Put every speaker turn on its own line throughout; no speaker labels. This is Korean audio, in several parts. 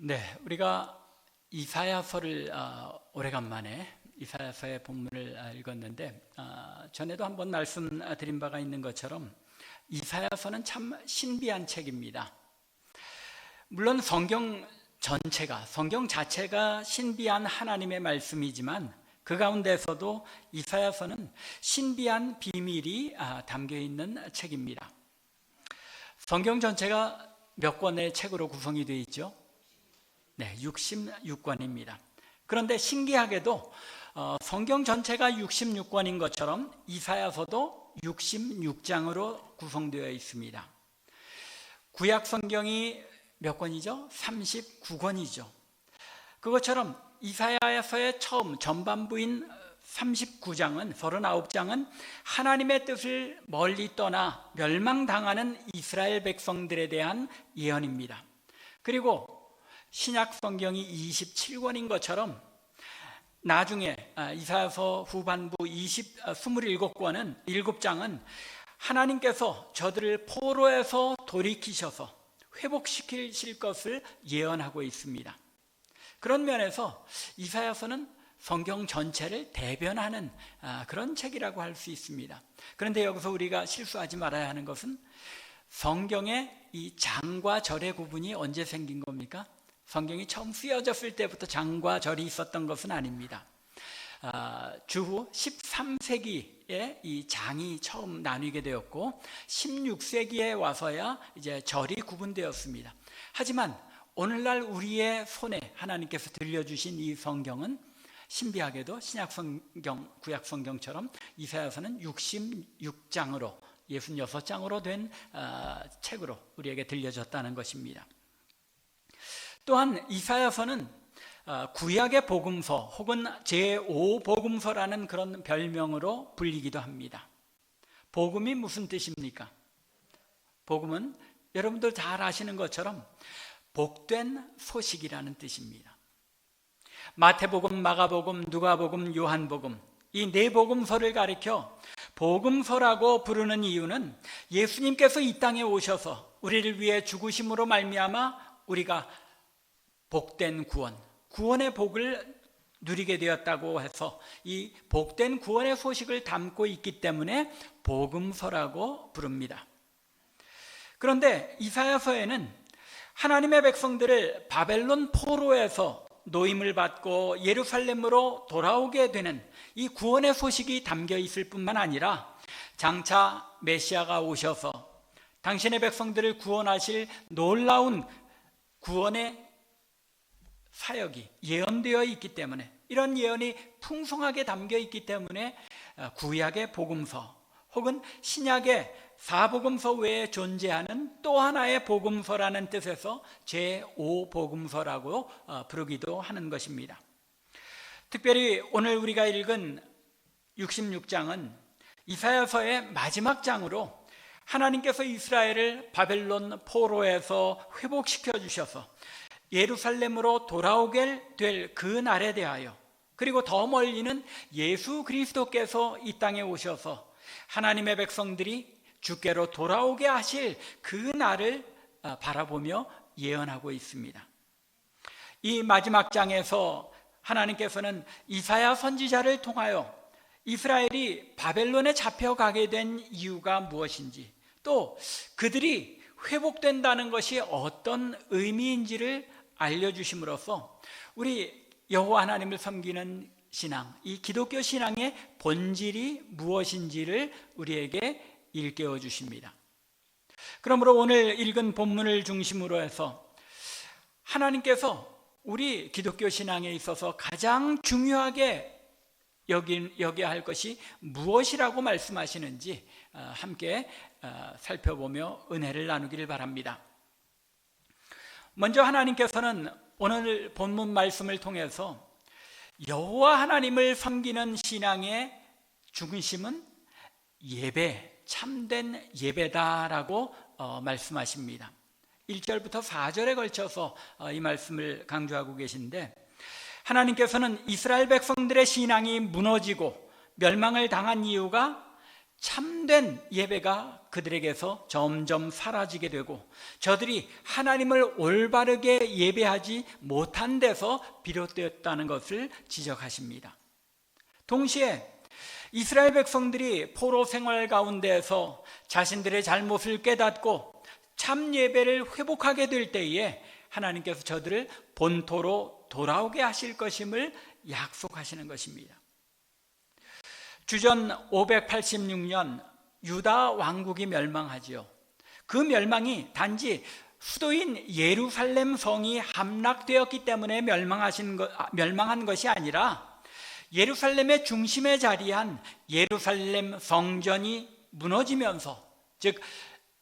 네, 우리가 이사야서를 오래간만에 이사야서의 본문을 읽었는데 전에도 한번 말씀드린 바가 있는 것처럼 이사야서는 참 신비한 책입니다. 물론 성경 자체가 신비한 하나님의 말씀이지만 그 가운데서도 이사야서는 신비한 비밀이 담겨 있는 책입니다. 성경 전체가 몇 권의 책으로 구성이 되어 있죠? 네, 66권입니다. 그런데 신기하게도 성경 전체가 66권인 것처럼 이사야서도 66장으로 구성되어 있습니다. 구약 성경이 몇 권이죠? 39권이죠. 그것처럼 이사야서의 처음 전반부인 39장은 39장은 하나님의 뜻을 멀리 떠나 멸망당하는 이스라엘 백성들에 대한 예언입니다. 그리고 신약 성경이 27권인 것처럼 나중에 이사야서 후반부 27권은 7장은 하나님께서 저들을 포로에서 돌이키셔서 회복시키실 것을 예언하고 있습니다. 그런 면에서 이사야서는 성경 전체를 대변하는 그런 책이라고 할 수 있습니다. 그런데 여기서 우리가 실수하지 말아야 하는 것은 성경의 이 장과 절의 구분이 언제 생긴 겁니까? 성경이 처음 쓰여졌을 때부터 장과 절이 있었던 것은 아닙니다. 주후 13세기에 이 장이 처음 나뉘게 되었고 16세기에 와서야 이제 절이 구분되었습니다. 하지만 오늘날 우리의 손에 하나님께서 들려주신 이 성경은 신비하게도 신약 성경, 구약 성경처럼 이사야서는 66장으로 66장으로 된 책으로 우리에게 들려졌다는 것입니다. 또한 이사야서는 구약의 복음서 혹은 제5복음서라는 그런 별명으로 불리기도 합니다. 복음이 무슨 뜻입니까? 복음은 여러분들 잘 아시는 것처럼 복된 소식이라는 뜻입니다. 마태복음, 마가복음, 누가복음, 요한복음 이 네 복음서를 가리켜 복음서라고 부르는 이유는 예수님께서 이 땅에 오셔서 우리를 위해 죽으심으로 말미암아 우리가 복된 구원의 복을 누리게 되었다고 해서 이 복된 구원의 소식을 담고 있기 때문에 복음서라고 부릅니다. 그런데 이사야서에는 하나님의 백성들을 바벨론 포로에서 노임을 받고 예루살렘으로 돌아오게 되는 이 구원의 소식이 담겨 있을 뿐만 아니라 장차 메시아가 오셔서 당신의 백성들을 구원하실 놀라운 구원의 사역이 예언되어 있기 때문에 이런 예언이 풍성하게 담겨 있기 때문에 구약의 복음서 혹은 신약의 사복음서 외에 존재하는 또 하나의 복음서라는 뜻에서 제5복음서라고 부르기도 하는 것입니다. 특별히 오늘 우리가 읽은 66장은 이사야서의 마지막 장으로 하나님께서 이스라엘을 바벨론 포로에서 회복시켜 주셔서 예루살렘으로 돌아오게 될 그 날에 대하여 그리고 더 멀리는 예수 그리스도께서 이 땅에 오셔서 하나님의 백성들이 주께로 돌아오게 하실 그 날을 바라보며 예언하고 있습니다. 이 마지막 장에서 하나님께서는 이사야 선지자를 통하여 이스라엘이 바벨론에 잡혀가게 된 이유가 무엇인지 또 그들이 회복된다는 것이 어떤 의미인지를 알려주심으로써 우리 여호와 하나님을 섬기는 신앙, 이 기독교 신앙의 본질이 무엇인지를 우리에게 일깨워 주십니다. 그러므로 오늘 읽은 본문을 중심으로 해서 하나님께서 우리 기독교 신앙에 있어서 가장 중요하게 여겨야 할 것이 무엇이라고 말씀하시는지 함께 살펴보며 은혜를 나누기를 바랍니다. 먼저 하나님께서는 오늘 본문 말씀을 통해서 여호와 하나님을 섬기는 신앙의 중심은 예배, 참된 예배다라고 말씀하십니다. 1절부터 4절에 걸쳐서 이 말씀을 강조하고 계신데 하나님께서는 이스라엘 백성들의 신앙이 무너지고 멸망을 당한 이유가 참된 예배가 그들에게서 점점 사라지게 되고 저들이 하나님을 올바르게 예배하지 못한 데서 비롯되었다는 것을 지적하십니다. 동시에 이스라엘 백성들이 포로 생활 가운데에서 자신들의 잘못을 깨닫고 참 예배를 회복하게 될 때에 하나님께서 저들을 본토로 돌아오게 하실 것임을 약속하시는 것입니다. 주전 586년 유다 왕국이 멸망하지요. 그 멸망이 단지 수도인 예루살렘 성이 함락되었기 때문에 멸망한 것이 아니라 예루살렘의 중심에 자리한 예루살렘 성전이 무너지면서, 즉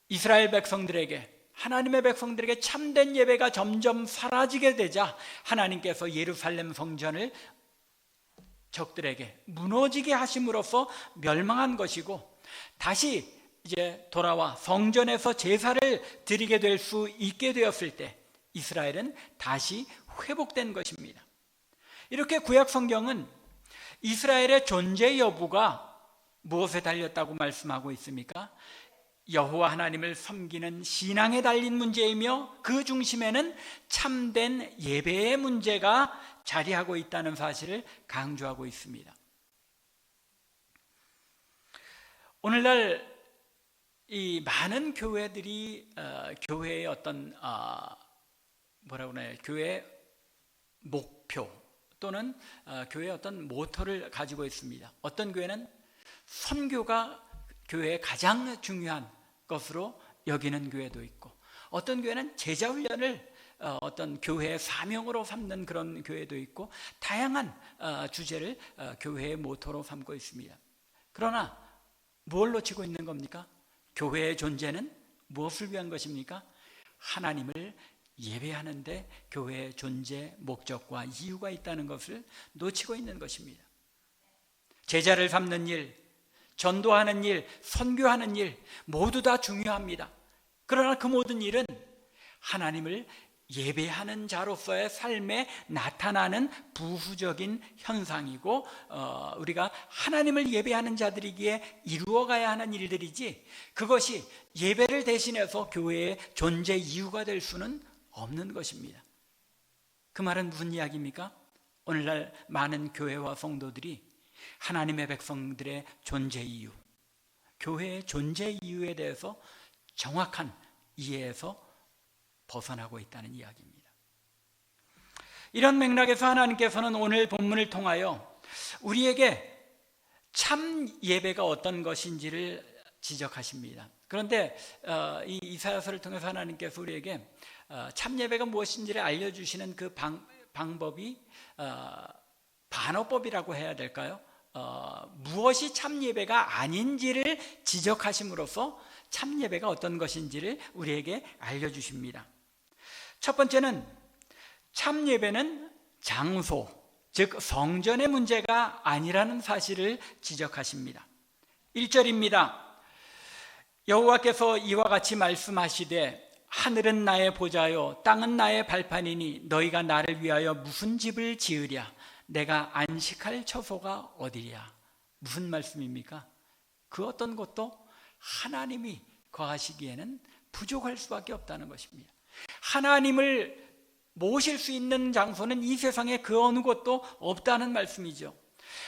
이스라엘 백성들에게, 하나님의 백성들에게 참된 예배가 점점 사라지게 되자 하나님께서 예루살렘 성전을 적들에게 무너지게 하심으로써 멸망한 것이고, 다시 이제 돌아와 성전에서 제사를 드리게 될 수 있게 되었을 때 이스라엘은 다시 회복된 것입니다. 이렇게 구약 성경은 이스라엘의 존재 여부가 무엇에 달렸다고 말씀하고 있습니까? 여호와 하나님을 섬기는 신앙에 달린 문제이며 그 중심에는 참된 예배의 문제가 자리하고 있다는 사실을 강조하고 있습니다. 오늘날 이 많은 교회들이 교회의 어떤 교회의 목표 또는 교회의 어떤 모토를 가지고 있습니다. 어떤 교회는 선교가 교회의 가장 중요한 것으로 여기는 교회도 있고, 어떤 교회는 제자 훈련을 어떤 교회의 사명으로 삼는 그런 교회도 있고, 다양한 주제를 교회의 모토로 삼고 있습니다. 그러나 뭘 놓치고 있는 겁니까? 교회의 존재는 무엇을 위한 것입니까? 하나님을 예배하는데 교회의 존재, 목적과 이유가 있다는 것을 놓치고 있는 것입니다. 제자를 삼는 일, 전도하는 일, 선교하는 일 모두 다 중요합니다. 그러나 그 모든 일은 하나님을 예배하는 자로서의 삶에 나타나는 부수적인 현상이고, 우리가 하나님을 예배하는 자들이기에 이루어가야 하는 일들이지, 그것이 예배를 대신해서 교회의 존재 이유가 될 수는 없는 것입니다. 그 말은 무슨 이야기입니까? 오늘날 많은 교회와 성도들이 하나님의 백성들의 존재 이유, 교회의 존재 이유에 대해서 정확한 이해에서 벗어나고 있다는 이야기입니다. 이런 맥락에서 하나님께서는 오늘 본문을 통하여 우리에게 참 예배가 어떤 것인지를 지적하십니다. 그런데 이 이사야서를 통해서 하나님께서 우리에게 참 예배가 무엇인지를 알려주시는 그 방법이 반어법이라고 해야 될까요? 무엇이 참 예배가 아닌지를 지적하심으로써 참 예배가 어떤 것인지를 우리에게 알려주십니다. 첫 번째는 참 예배는 장소, 즉 성전의 문제가 아니라는 사실을 지적하십니다. 1절입니다. 여호와께서 이와 같이 말씀하시되 하늘은 나의 보좌요 땅은 나의 발판이니 너희가 나를 위하여 무슨 집을 지으랴? 내가 안식할 처소가 어디랴? 무슨 말씀입니까? 그 어떤 것도 하나님이 거하시기에는 부족할 수밖에 없다는 것입니다. 하나님을 모실 수 있는 장소는 이 세상에 그 어느 곳도 없다는 말씀이죠.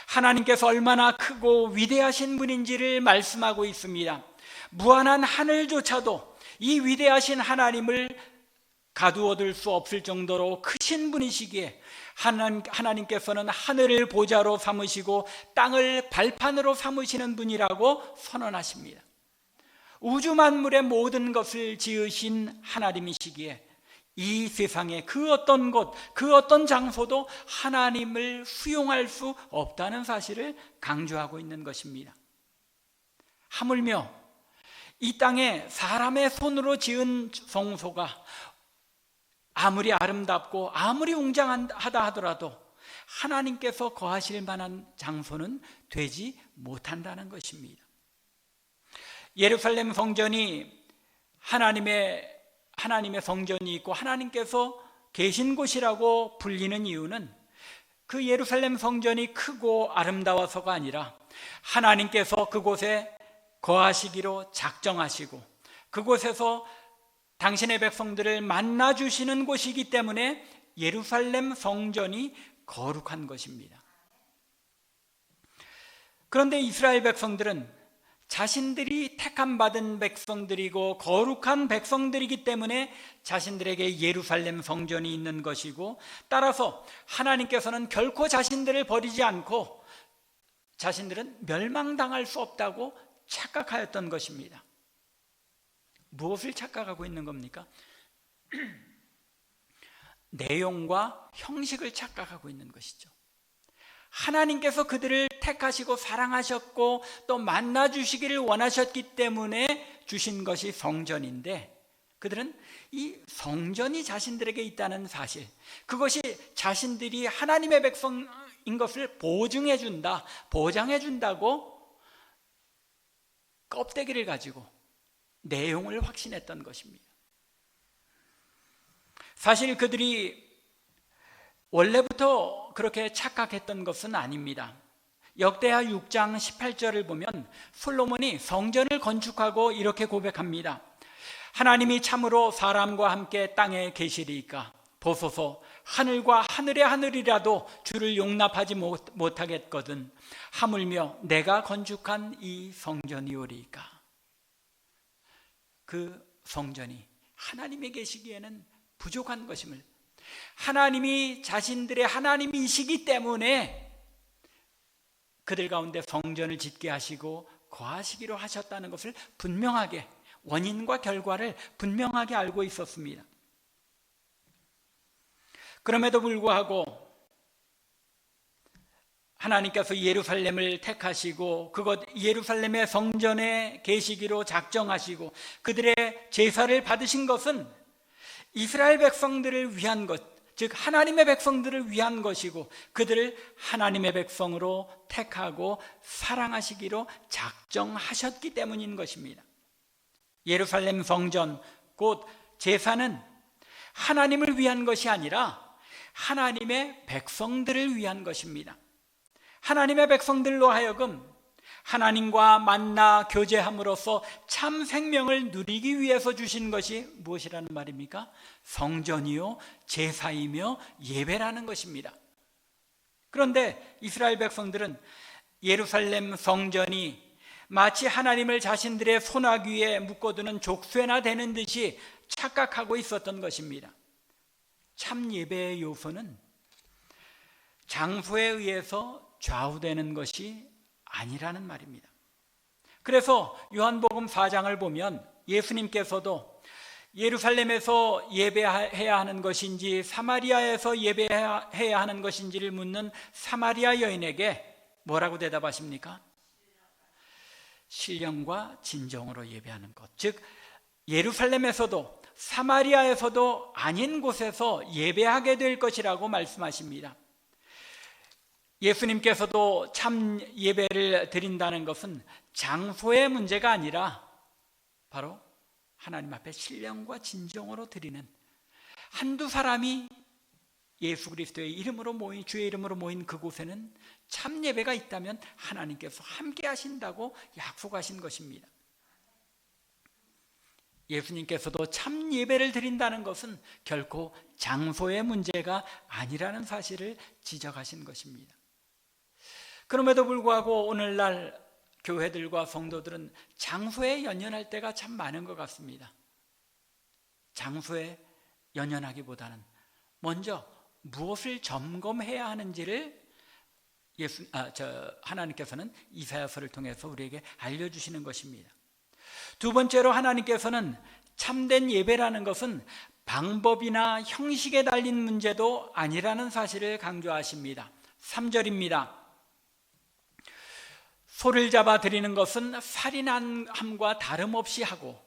하나님께서 얼마나 크고 위대하신 분인지를 말씀하고 있습니다. 무한한 하늘조차도 이 위대하신 하나님을 가두어둘 수 없을 정도로 크신 분이시기에 하나님께서는 하늘을 보좌로 삼으시고 땅을 발판으로 삼으시는 분이라고 선언하십니다. 우주 만물의 모든 것을 지으신 하나님이시기에 이 세상에 그 어떤 곳, 그 어떤 장소도 하나님을 수용할 수 없다는 사실을 강조하고 있는 것입니다. 하물며 이 땅에 사람의 손으로 지은 성소가 아무리 아름답고 아무리 웅장하다 하더라도 하나님께서 거하실 만한 장소는 되지 못한다는 것입니다. 예루살렘 성전이 하나님의 성전이 있고 하나님께서 계신 곳이라고 불리는 이유는 그 예루살렘 성전이 크고 아름다워서가 아니라 하나님께서 그곳에 거하시기로 작정하시고 그곳에서 당신의 백성들을 만나 주시는 곳이기 때문에 예루살렘 성전이 거룩한 것입니다. 그런데 이스라엘 백성들은 자신들이 택함 받은 백성들이고 거룩한 백성들이기 때문에 자신들에게 예루살렘 성전이 있는 것이고, 따라서 하나님께서는 결코 자신들을 버리지 않고 자신들은 멸망당할 수 없다고 착각하였던 것입니다. 무엇을 착각하고 있는 겁니까? 내용과 형식을 착각하고 있는 것이죠. 하나님께서 그들을 택하시고 사랑하셨고 또 만나주시기를 원하셨기 때문에 주신 것이 성전인데, 그들은 이 성전이 자신들에게 있다는 사실, 그것이 자신들이 하나님의 백성인 것을 보증해준다, 보장해준다고 껍데기를 가지고 내용을 확신했던 것입니다. 사실 그들이 원래부터 그렇게 착각했던 것은 아닙니다. 역대하 6장 18절을 보면 솔로몬이 성전을 건축하고 이렇게 고백합니다. 하나님이 참으로 사람과 함께 땅에 계시리이까 보소서, 하늘과 하늘의 하늘이라도 주를 용납하지 못하겠거든 하물며 내가 건축한 이 성전이오리이까. 그 성전이 하나님이 계시기에는 부족한 것임을, 하나님이 자신들의 하나님이시기 때문에 그들 가운데 성전을 짓게 하시고 거하시기로 하셨다는 것을 분명하게, 원인과 결과를 분명하게 알고 있었습니다. 그럼에도 불구하고 하나님께서 예루살렘을 택하시고 그곳 예루살렘의 성전에 계시기로 작정하시고 그들의 제사를 받으신 것은 이스라엘 백성들을 위한 것, 즉 하나님의 백성들을 위한 것이고 그들을 하나님의 백성으로 택하고 사랑하시기로 작정하셨기 때문인 것입니다. 예루살렘 성전, 곧 제사는 하나님을 위한 것이 아니라 하나님의 백성들을 위한 것입니다. 하나님의 백성들로 하여금 하나님과 만나 교제함으로써 참 생명을 누리기 위해서 주신 것이 무엇이라는 말입니까? 성전이요 제사이며 예배라는 것입니다. 그런데 이스라엘 백성들은 예루살렘 성전이 마치 하나님을 자신들의 손아귀에 묶어두는 족쇄나 되는 듯이 착각하고 있었던 것입니다. 참 예배의 요소는 장소에 의해서 좌우되는 것이 아니라는 말입니다. 그래서 요한복음 4장을 보면 예수님께서도 예루살렘에서 예배해야 하는 것인지 사마리아에서 예배해야 하는 것인지를 묻는 사마리아 여인에게 뭐라고 대답하십니까? 신령과 진정으로 예배하는 것, 즉 예루살렘에서도 사마리아에서도 아닌 곳에서 예배하게 될 것이라고 말씀하십니다. 예수님께서도 참 예배를 드린다는 것은 장소의 문제가 아니라 바로 하나님 앞에 신령과 진정으로 드리는, 한두 사람이 예수 그리스도의 이름으로 모인, 주의 이름으로 모인 그곳에는 참 예배가 있다면 하나님께서 함께 하신다고 약속하신 것입니다. 예수님께서도 참 예배를 드린다는 것은 결코 장소의 문제가 아니라는 사실을 지적하신 것입니다. 그럼에도 불구하고 오늘날 교회들과 성도들은 장소에 연연할 때가 참 많은 것 같습니다. 장소에 연연하기보다는 먼저 무엇을 점검해야 하는지를 하나님께서는 이사야서를 통해서 우리에게 알려주시는 것입니다. 두 번째로 하나님께서는 참된 예배라는 것은 방법이나 형식에 달린 문제도 아니라는 사실을 강조하십니다. 3절입니다. 소를 잡아 드리는 것은 살인함과 다름없이 하고,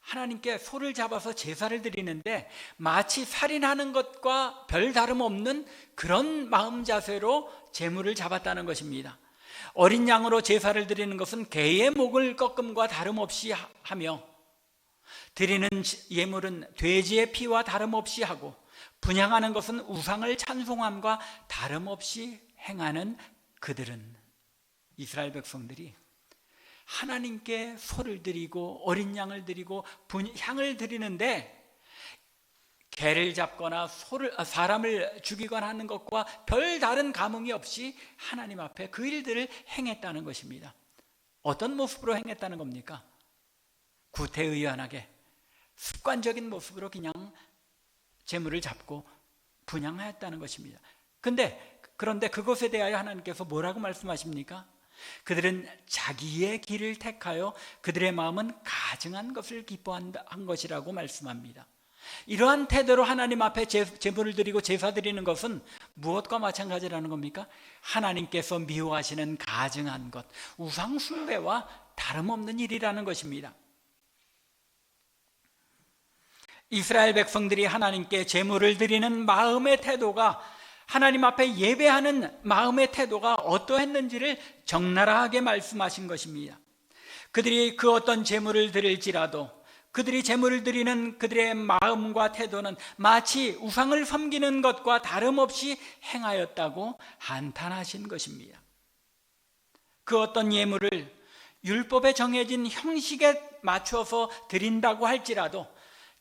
하나님께 소를 잡아서 제사를 드리는데 마치 살인하는 것과 별 다름없는 그런 마음 자세로 제물을 잡았다는 것입니다. 어린 양으로 제사를 드리는 것은 개의 목을 꺾음과 다름없이 하며, 드리는 예물은 돼지의 피와 다름없이 하고, 분향하는 것은 우상을 찬송함과 다름없이 행하는 그들은, 이스라엘 백성들이 하나님께 소를 드리고 어린 양을 드리고 향을 드리는데, 개를 잡거나 사람을 죽이거나 하는 것과 별다른 감흥이 없이 하나님 앞에 그 일들을 행했다는 것입니다. 어떤 모습으로 행했다는 겁니까? 구태의연하게 습관적인 모습으로 그냥 재물을 잡고 분향하였다는 것입니다. 그런데 그것에 대하여 하나님께서 뭐라고 말씀하십니까? 그들은 자기의 길을 택하여 그들의 마음은 가증한 것을 기뻐한 것이라고 말씀합니다. 이러한 태도로 하나님 앞에 제물을 드리고 제사 드리는 것은 무엇과 마찬가지라는 겁니까? 하나님께서 미워하시는 가증한 것, 우상 숭배와 다름없는 일이라는 것입니다. 이스라엘 백성들이 하나님께 제물을 드리는 마음의 태도가, 하나님 앞에 예배하는 마음의 태도가 어떠했는지를 적나라하게 말씀하신 것입니다. 그들이 그 어떤 제물을 드릴지라도 그들이 제물을 드리는 그들의 마음과 태도는 마치 우상을 섬기는 것과 다름없이 행하였다고 한탄하신 것입니다. 그 어떤 예물을 율법에 정해진 형식에 맞춰서 드린다고 할지라도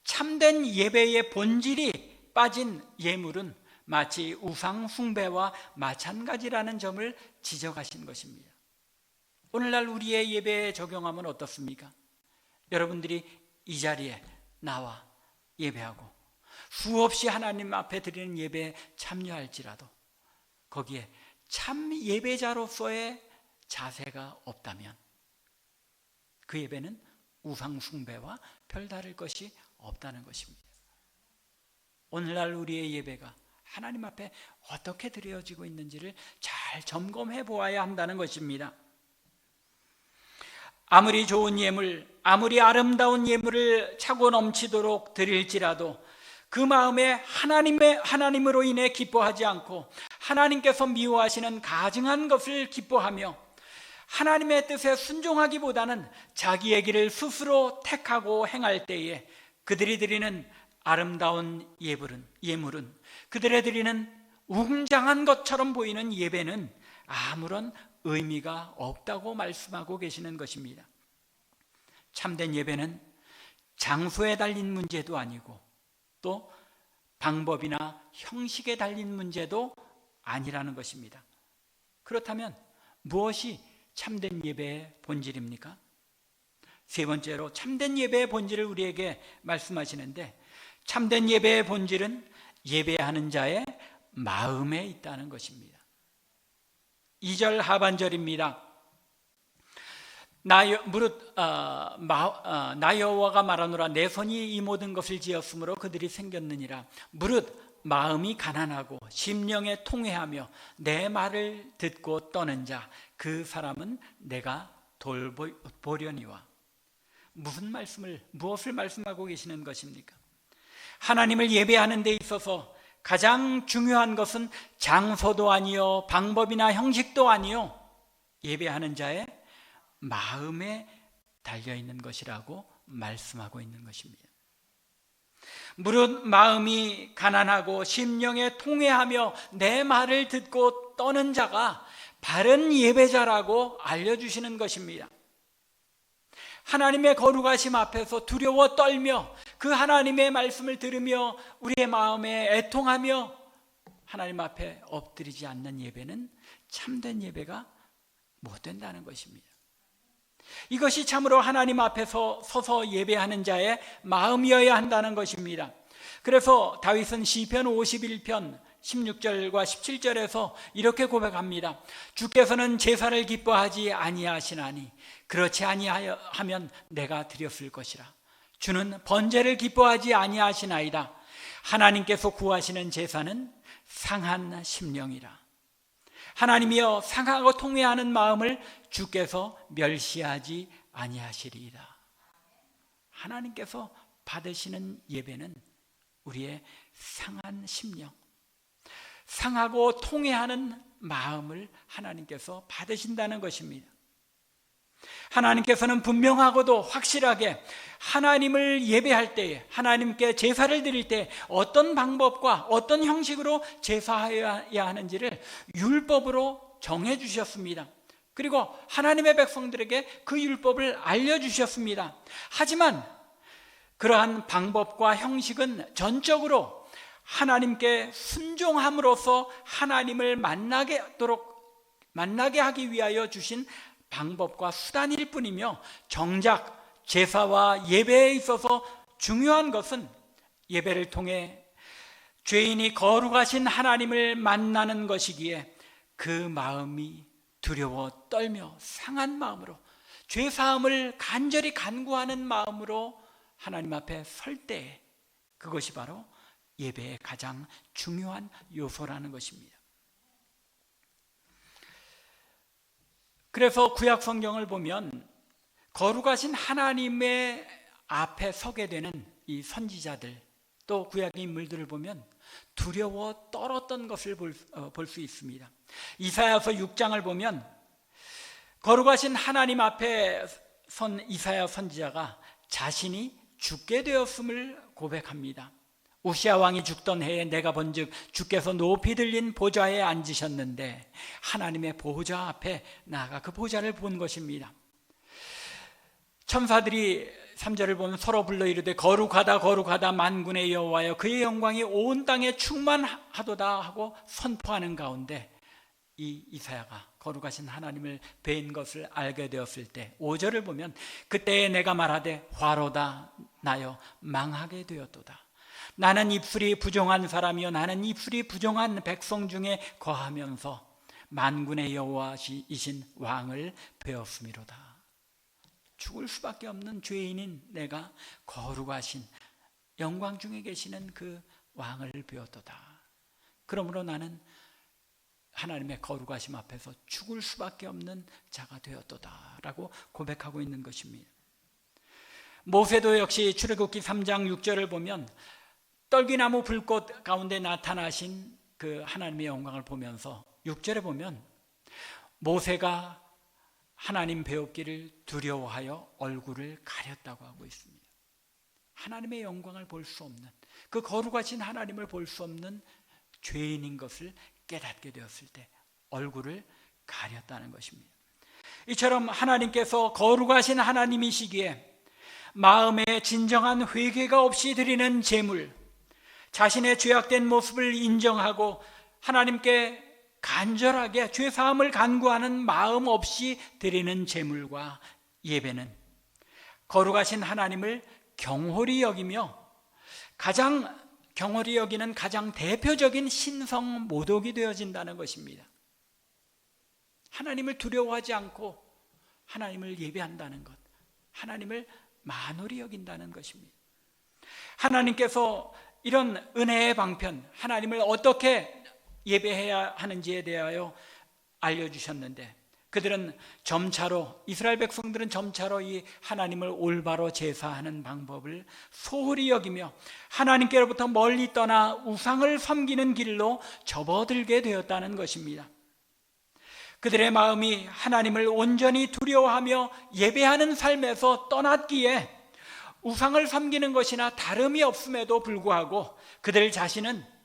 참된 예배의 본질이 빠진 예물은 마치 우상 숭배와 마찬가지라는 점을 지적하신 것입니다. 오늘날 우리의 예배에 적용하면 어떻습니까? 여러분들이 이 자리에 나와 예배하고 수없이 하나님 앞에 드리는 예배에 참여할지라도 거기에 참 예배자로서의 자세가 없다면 그 예배는 우상 숭배와 별다를 것이 없다는 것입니다. 오늘날 우리의 예배가 하나님 앞에 어떻게 드려지고 있는지를 잘 점검해 보아야 한다는 것입니다. 아무리 좋은 예물, 아무리 아름다운 예물을 차고 넘치도록 드릴지라도 그 마음에 하나님으로 인해 기뻐하지 않고 하나님께서 미워하시는 가증한 것을 기뻐하며 하나님의 뜻에 순종하기보다는 자기의 길을 스스로 택하고 행할 때에 그들이 드리는 아름다운 예물은 그들이 드리는 웅장한 것처럼 보이는 예배는 아무런 의미가 없다고 말씀하고 계시는 것입니다. 참된 예배는 장소에 달린 문제도 아니고 또 방법이나 형식에 달린 문제도 아니라는 것입니다. 그렇다면 무엇이 참된 예배의 본질입니까? 세 번째로 참된 예배의 본질을 우리에게 말씀하시는데, 참된 예배의 본질은 예배하는 자의 마음에 있다는 것입니다. 2절 하반절입니다. 나 여호와가 말하노라, 내 손이 이 모든 것을 지었으므로 그들이 생겼느니라. 무릇 마음이 가난하고 심령에 통회하며 내 말을 듣고 떠는 자, 그 사람은 내가 돌보려니와. 무엇을 말씀하고 계시는 것입니까? 하나님을 예배하는 데 있어서 가장 중요한 것은 장소도 아니요 방법이나 형식도 아니요 예배하는 자의 마음에 달려있는 것이라고 말씀하고 있는 것입니다. 무릇 마음이 가난하고 심령에 통회하며 내 말을 듣고 떠는 자가 바른 예배자라고 알려주시는 것입니다. 하나님의 거룩하심 앞에서 두려워 떨며 그 하나님의 말씀을 들으며 우리의 마음에 애통하며 하나님 앞에 엎드리지 않는 예배는 참된 예배가 못 된다는 것입니다. 이것이 참으로 하나님 앞에서 서서 예배하는 자의 마음이어야 한다는 것입니다. 그래서 다윗은 시편 51편 16절과 17절에서 이렇게 고백합니다. 주께서는 제사를 기뻐하지 아니하시나니 그렇지 아니하면 내가 드렸을 것이라. 주는 번제를 기뻐하지 아니하시나이다. 하나님께서 구하시는 제사는 상한 심령이라. 하나님이여, 상하고 통회하는 마음을 주께서 멸시하지 아니하시리이다. 하나님께서 받으시는 예배는 우리의 상한 심령, 상하고 통회하는 마음을 하나님께서 받으신다는 것입니다. 하나님께서는 분명하고도 확실하게 하나님을 예배할 때에, 하나님께 제사를 드릴 때 어떤 방법과 어떤 형식으로 제사해야 하는지를 율법으로 정해 주셨습니다. 그리고 하나님의 백성들에게 그 율법을 알려주셨습니다. 하지만 그러한 방법과 형식은 전적으로 하나님께 순종함으로써 하나님을 만나게 하기 위하여 주신 방법과 수단일 뿐이며, 정작 제사와 예배에 있어서 중요한 것은 예배를 통해 죄인이 거룩하신 하나님을 만나는 것이기에 그 마음이 두려워 떨며 상한 마음으로, 죄사함을 간절히 간구하는 마음으로 하나님 앞에 설 때, 그것이 바로 예배의 가장 중요한 요소라는 것입니다. 그래서 구약 성경을 보면 거룩하신 하나님의 앞에 서게 되는 이 선지자들, 또 구약의 인물들을 보면 두려워 떨었던 것을 볼 수 있습니다. 이사야서 6장을 보면 거룩하신 하나님 앞에 선 이사야 선지자가 자신이 죽게 되었음을 고백합니다. 우시아 왕이 죽던 해에 내가 본즉 주께서 높이 들린 보좌에 앉으셨는데 하나님의 보좌 앞에 나아가 그 보좌를 본 것입니다. 천사들이 3절을 보면 서로 불러 이르되 거룩하다 거룩하다 만군의 여호와여 그의 영광이 온 땅에 충만하도다 하고 선포하는 가운데 이 이사야가 거룩하신 하나님을 뵌 것을 알게 되었을 때 5절을 보면 그때에 내가 말하되 화로다 나여 망하게 되었도다. 나는 입술이 부정한 사람이요 나는 입술이 부정한 백성 중에 거하면서 만군의 여호와이신 왕을 배웠음이로다. 죽을 수밖에 없는 죄인인 내가 거룩하신 영광 중에 계시는 그 왕을 배웠도다. 그러므로 나는 하나님의 거룩하심 앞에서 죽을 수밖에 없는 자가 되었도다 라고 고백하고 있는 것입니다. 모세도 역시 출애굽기 3장 6절을 보면 떨기나무 불꽃 가운데 나타나신 그 하나님의 영광을 보면서 6절에 보면 모세가 하나님 배웠기를 두려워하여 얼굴을 가렸다고 하고 있습니다. 하나님의 영광을 볼 수 없는, 그 거룩하신 하나님을 볼 수 없는 죄인인 것을 깨닫게 되었을 때 얼굴을 가렸다는 것입니다. 이처럼 하나님께서 거룩하신 하나님이시기에 마음에 진정한 회개가 없이 드리는 제물, 자신의 죄악된 모습을 인정하고 하나님께 간절하게 죄사함을 간구하는 마음 없이 드리는 제물과 예배는 거룩하신 하나님을 경홀히 여기며 경홀히 여기는 가장 대표적인 신성 모독이 되어진다는 것입니다. 하나님을 두려워하지 않고 하나님을 예배한다는 것, 하나님을 만홀히 여긴다는 것입니다. 하나님께서 이런 은혜의 방편, 하나님을 어떻게 예배해야 하는지에 대하여 알려주셨는데, 그들은 점차로, 이스라엘 백성들은 점차로 이 하나님을 올바로 제사하는 방법을 소홀히 여기며 하나님께로부터 멀리 떠나 우상을 섬기는 길로 접어들게 되었다는 것입니다. 그들의 마음이 하나님을 온전히 두려워하며 예배하는 삶에서 떠났기에 우상을 섬기는 것이나 다름이 없음에도 불구하고 그들 자신은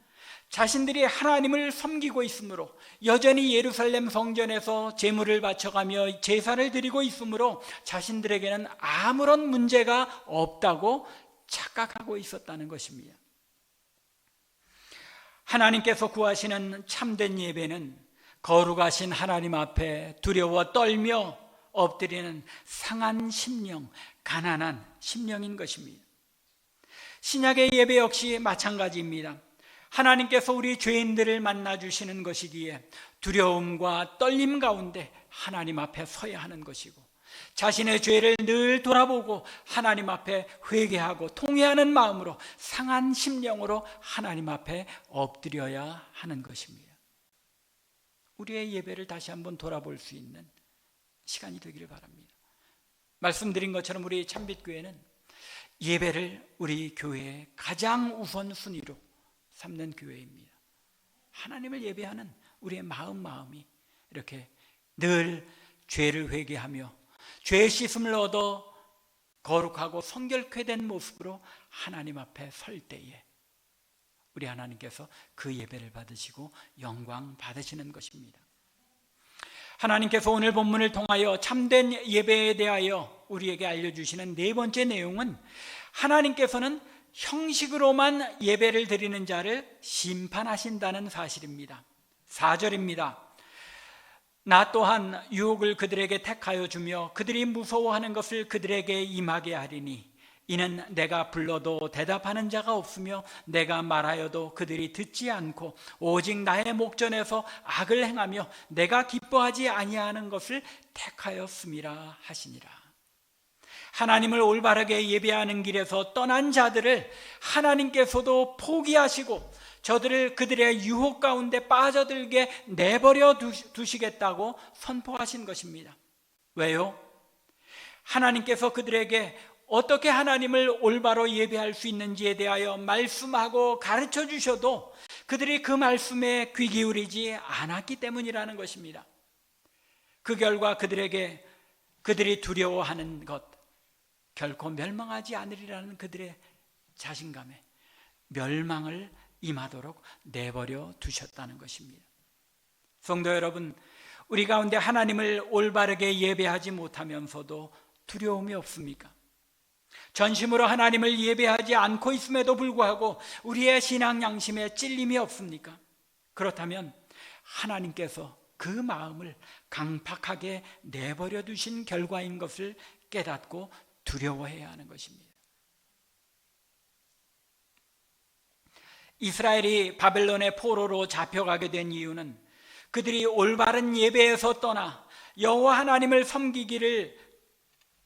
자신들이 하나님을 섬기고 있으므로, 여전히 예루살렘 성전에서 제물을 바쳐가며 제사를 드리고 있으므로 자신들에게는 아무런 문제가 없다고 착각하고 있었다는 것입니다. 하나님께서 구하시는 참된 예배는 거룩하신 하나님 앞에 두려워 떨며 엎드리는 상한 심령, 가난한 심령인 것입니다. 신약의 예배 역시 마찬가지입니다. 하나님께서 우리 죄인들을 만나주시는 것이기에 두려움과 떨림 가운데 하나님 앞에 서야 하는 것이고, 자신의 죄를 늘 돌아보고 하나님 앞에 회개하고 통회하는 마음으로 상한 심령으로 하나님 앞에 엎드려야 하는 것입니다. 우리의 예배를 다시 한번 돌아볼 수 있는 시간이 되기를 바랍니다. 말씀드린 것처럼 우리 참빛교회는 예배를 우리 교회의 가장 우선순위로 삼는 교회입니다. 하나님을 예배하는 우리의 마음이 이렇게 늘 죄를 회개하며 죄의 씻음을 얻어 거룩하고 성결케 된 모습으로 하나님 앞에 설 때에 우리 하나님께서 그 예배를 받으시고 영광 받으시는 것입니다. 하나님께서 오늘 본문을 통하여 참된 예배에 대하여 우리에게 알려주시는 네 번째 내용은 하나님께서는 형식으로만 예배를 드리는 자를 심판하신다는 사실입니다. 4절입니다. 나 또한 유혹을 그들에게 택하여 주며 그들이 무서워하는 것을 그들에게 임하게 하리니 이는 내가 불러도 대답하는 자가 없으며 내가 말하여도 그들이 듣지 않고 오직 나의 목전에서 악을 행하며 내가 기뻐하지 아니하는 것을 택하였음이라 하시니라. 하나님을 올바르게 예배하는 길에서 떠난 자들을 하나님께서도 포기하시고 저들을 그들의 유혹 가운데 빠져들게 내버려 두시겠다고 선포하신 것입니다. 왜요? 하나님께서 그들에게 어떻게 하나님을 올바로 예배할 수 있는지에 대하여 말씀하고 가르쳐 주셔도 그들이 그 말씀에 귀 기울이지 않았기 때문이라는 것입니다. 그 결과 그들이 두려워하는 것, 결코 멸망하지 않으리라는 그들의 자신감에 멸망을 임하도록 내버려 두셨다는 것입니다. 성도 여러분, 우리 가운데 하나님을 올바르게 예배하지 못하면서도 두려움이 없습니까? 전심으로 하나님을 예배하지 않고 있음에도 불구하고 우리의 신앙 양심에 찔림이 없습니까? 그렇다면 하나님께서 그 마음을 강팍하게 내버려 두신 결과인 것을 깨닫고 두려워해야 하는 것입니다. 이스라엘이 바벨론의 포로로 잡혀가게 된 이유는 그들이 올바른 예배에서 떠나 여호와 하나님을 섬기기를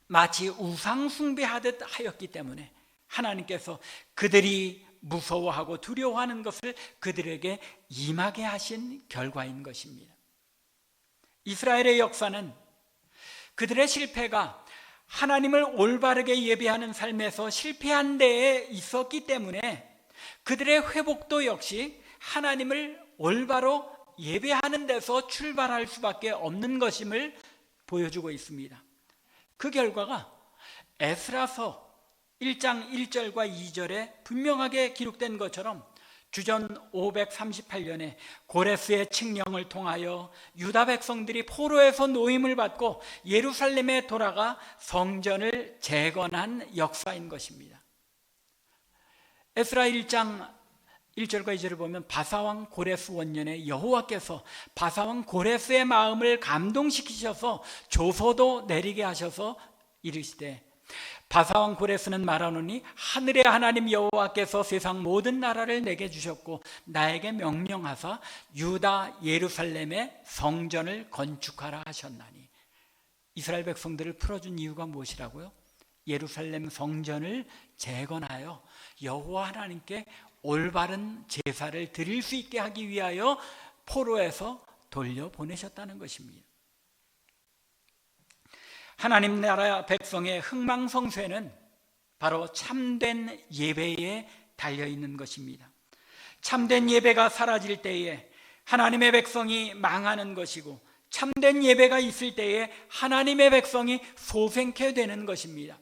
마치 우상 숭배하듯 하였기 때문에 하나님께서 그들이 무서워하고 두려워하는 것을 그들에게 임하게 하신 결과인 것입니다. 이스라엘의 역사는 그들의 실패가 하나님을 올바르게 예배하는 삶에서 실패한 데에 있었기 때문에 그들의 회복도 역시 하나님을 올바로 예배하는 데서 출발할 수밖에 없는 것임을 보여주고 있습니다. 그 결과가 에스라서 1장 1절과 2절에 분명하게 기록된 것처럼 주전 538년에 고레스의 칙령을 통하여 유다 백성들이 포로에서 노임을 받고 예루살렘에 돌아가 성전을 재건한 역사인 것입니다. 에스라 1장 1절과 2절을 보면 바사왕 고레스 원년에 여호와께서 바사왕 고레스의 마음을 감동시키셔서 조서도 내리게 하셔서 이르시되 바사왕 고레스는 말하노니 하늘의 하나님 여호와께서 세상 모든 나라를 내게 주셨고 나에게 명령하사 유다 예루살렘에 성전을 건축하라 하셨나니. 이스라엘 백성들을 풀어준 이유가 무엇이라고요? 예루살렘 성전을 재건하여 여호와 하나님께 올바른 제사를 드릴 수 있게 하기 위하여 포로에서 돌려보내셨다는 것입니다. 하나님 나라 백성의 흥망성쇠는 바로 참된 예배에 달려있는 것입니다. 참된 예배가 사라질 때에 하나님의 백성이 망하는 것이고 참된 예배가 있을 때에 하나님의 백성이 소생케 되는 것입니다.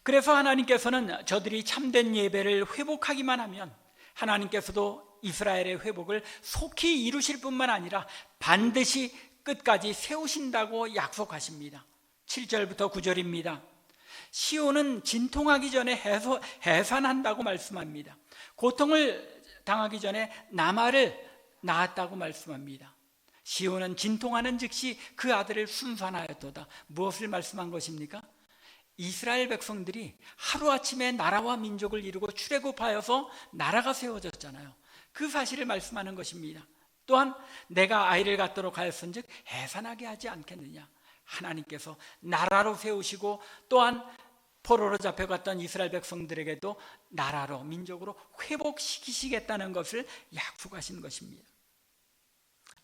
그래서 하나님께서는 저들이 참된 예배를 회복하기만 하면 하나님께서도 이스라엘의 회복을 속히 이루실 뿐만 아니라 반드시 끝까지 세우신다고 약속하십니다. 7절부터 9절입니다. 시온은 진통하기 전에 해산한다고 말씀합니다. 고통을 당하기 전에 나말을 낳았다고 말씀합니다. 시온은 진통하는 즉시 그 아들을 순산하였도다. 무엇을 말씀한 것입니까? 이스라엘 백성들이 하루아침에 나라와 민족을 이루고 출애굽하여서 나라가 세워졌잖아요. 그 사실을 말씀하는 것입니다. 또한 내가 아이를 갖도록 하였은즉 해산하게 하지 않겠느냐. 하나님께서 나라로 세우시고 또한 포로로 잡혀갔던 이스라엘 백성들에게도 나라로 민족으로 회복시키시겠다는 것을 약속하신 것입니다.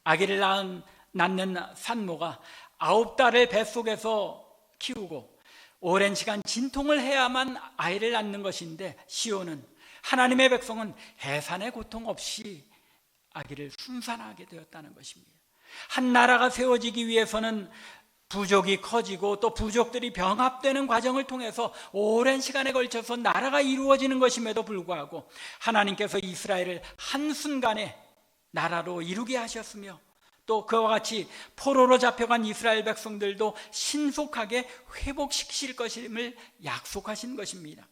아기를 낳는 산모가 9달을 뱃속에서 키우고 오랜 시간 진통을 해야만 아이를 낳는 것인데 시온은 하나님의 백성은 해산의 고통 없이 아기를 순산하게 되었다는 것입니다. 한 나라가 세워지기 위해서는 부족이 커지고 또 부족들이 병합되는 과정을 통해서 오랜 시간에 걸쳐서 나라가 이루어지는 것임에도 불구하고 하나님께서 이스라엘을 한순간에 나라로 이루게 하셨으며 또 그와 같이 포로로 잡혀간 이스라엘 백성들도 신속하게 회복시키실 것임을 약속하신 것입니다.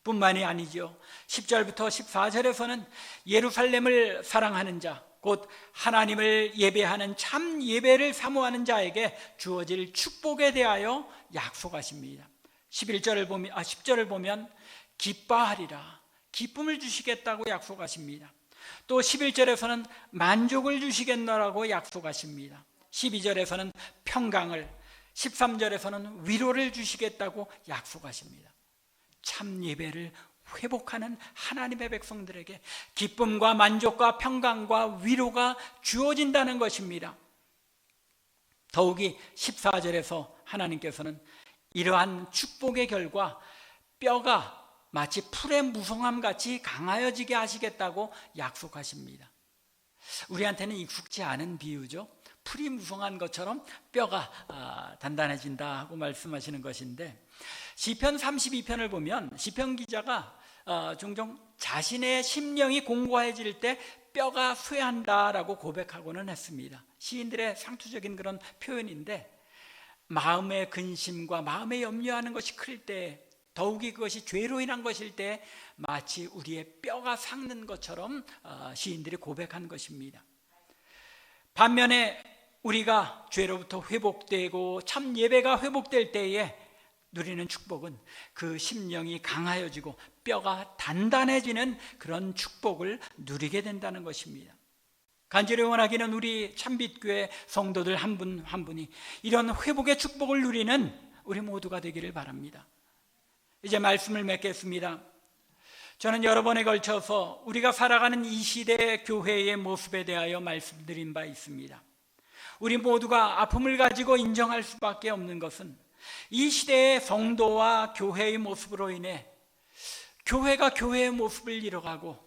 뿐만이 아니죠. 10절부터 14절에서는 예루살렘을 사랑하는 자, 곧 하나님을 예배하는 참 예배를 사모하는 자에게 주어질 축복에 대하여 약속하십니다. 10절을 보면 기뻐하리라, 기쁨을 주시겠다고 약속하십니다. 또 11절에서는 만족을 주시겠노라고 약속하십니다. 12절에서는 평강을, 13절에서는 위로를 주시겠다고 약속하십니다. 참 예배를 회복하는 하나님의 백성들에게 기쁨과 만족과 평강과 위로가 주어진다는 것입니다. 더욱이 14절에서 하나님께서는 이러한 축복의 결과 뼈가 마치 풀의 무성함 같이 강하여지게 하시겠다고 약속하십니다. 우리한테는 익숙지 않은 비유죠. 풀이 무성한 것처럼 뼈가 단단해진다 하고 말씀하시는 것인데, 시편 32편을 보면 시편 기자가 종종 자신의 심령이 공고해질 때 뼈가 쇠한다라고 고백하고는 했습니다. 시인들의 상투적인 그런 표현인데, 마음의 근심과 마음의 염려하는 것이 클 때, 더욱이 그것이 죄로 인한 것일 때 마치 우리의 뼈가 삭는 것처럼 시인들이 고백한 것입니다. 반면에 우리가 죄로부터 회복되고 참 예배가 회복될 때에 누리는 축복은 그 심령이 강하여지고 뼈가 단단해지는 그런 축복을 누리게 된다는 것입니다. 간절히 원하기는 우리 참빛교회 성도들 한 분 한 분이 이런 회복의 축복을 누리는 우리 모두가 되기를 바랍니다. 이제 말씀을 맺겠습니다. 저는 여러 번에 걸쳐서 우리가 살아가는 이 시대의 교회의 모습에 대하여 말씀드린 바 있습니다. 우리 모두가 아픔을 가지고 인정할 수밖에 없는 것은 이 시대의 성도와 교회의 모습으로 인해 교회가 교회의 모습을 잃어가고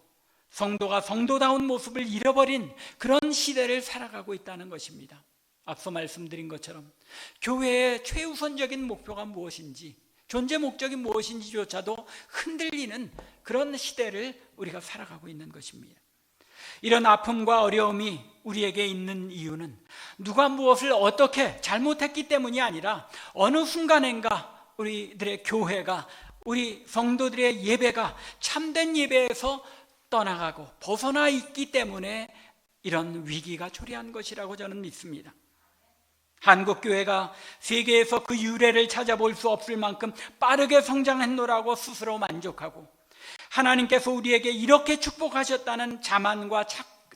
성도가 성도다운 모습을 잃어버린 그런 시대를 살아가고 있다는 것입니다. 앞서 말씀드린 것처럼 교회의 최우선적인 목표가 무엇인지, 존재 목적이 무엇인지조차도 흔들리는 그런 시대를 우리가 살아가고 있는 것입니다. 이런 아픔과 어려움이 우리에게 있는 이유는 누가 무엇을 어떻게 잘못했기 때문이 아니라 어느 순간인가 우리들의 교회가, 우리 성도들의 예배가 참된 예배에서 떠나가고 벗어나 있기 때문에 이런 위기가 초래한 것이라고 저는 믿습니다. 한국교회가 세계에서 그 유래를 찾아볼 수 없을 만큼 빠르게 성장했노라고 스스로 만족하고 하나님께서 우리에게 이렇게 축복하셨다는 자만과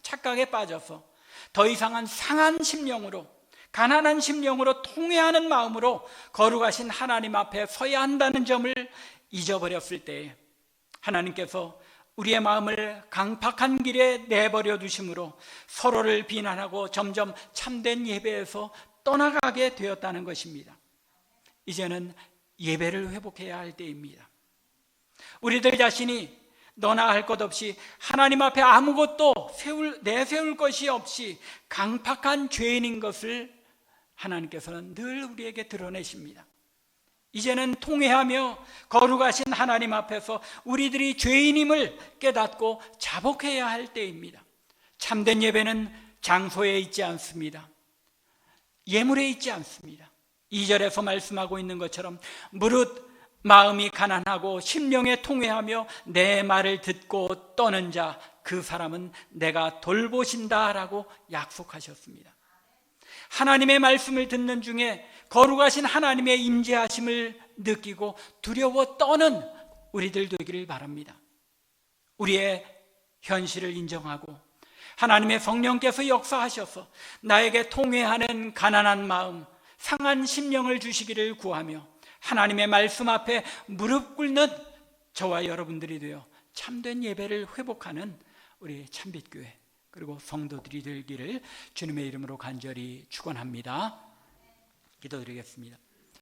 착각에 빠져서 더 이상은 상한 심령으로, 가난한 심령으로 통회하는 마음으로 거룩하신 하나님 앞에 서야 한다는 점을 잊어버렸을 때에 하나님께서 우리의 마음을 강팍한 길에 내버려 두심으로 서로를 비난하고 점점 참된 예배에서 떠나가게 되었다는 것입니다. 이제는 예배를 회복해야 할 때입니다. 우리들 자신이 너나 할 것 없이 하나님 앞에 아무것도 내세울 것이 없이 강팍한 죄인인 것을 하나님께서는 늘 우리에게 드러내십니다. 이제는 통회하며 거룩하신 하나님 앞에서 우리들이 죄인임을 깨닫고 자복해야 할 때입니다. 참된 예배는 장소에 있지 않습니다. 예물에 있지 않습니다. 2절에서 말씀하고 있는 것처럼 무릇 마음이 가난하고 심령에 통회하며 내 말을 듣고 떠는 자, 그 사람은 내가 돌보신다 라고 약속하셨습니다. 하나님의 말씀을 듣는 중에 거룩하신 하나님의 임재하심을 느끼고 두려워 떠는 우리들 되기를 바랍니다. 우리의 현실을 인정하고 하나님의 성령께서 역사하셔서 나에게 통회하는 가난한 마음, 상한 심령을 주시기를 구하며 하나님의 말씀 앞에 무릎 꿇는 저와 여러분들이 되어 참된 예배를 회복하는 우리 참빛교회 그리고 성도들이 되기를 주님의 이름으로 간절히 축원합니다. 기도드리겠습니다.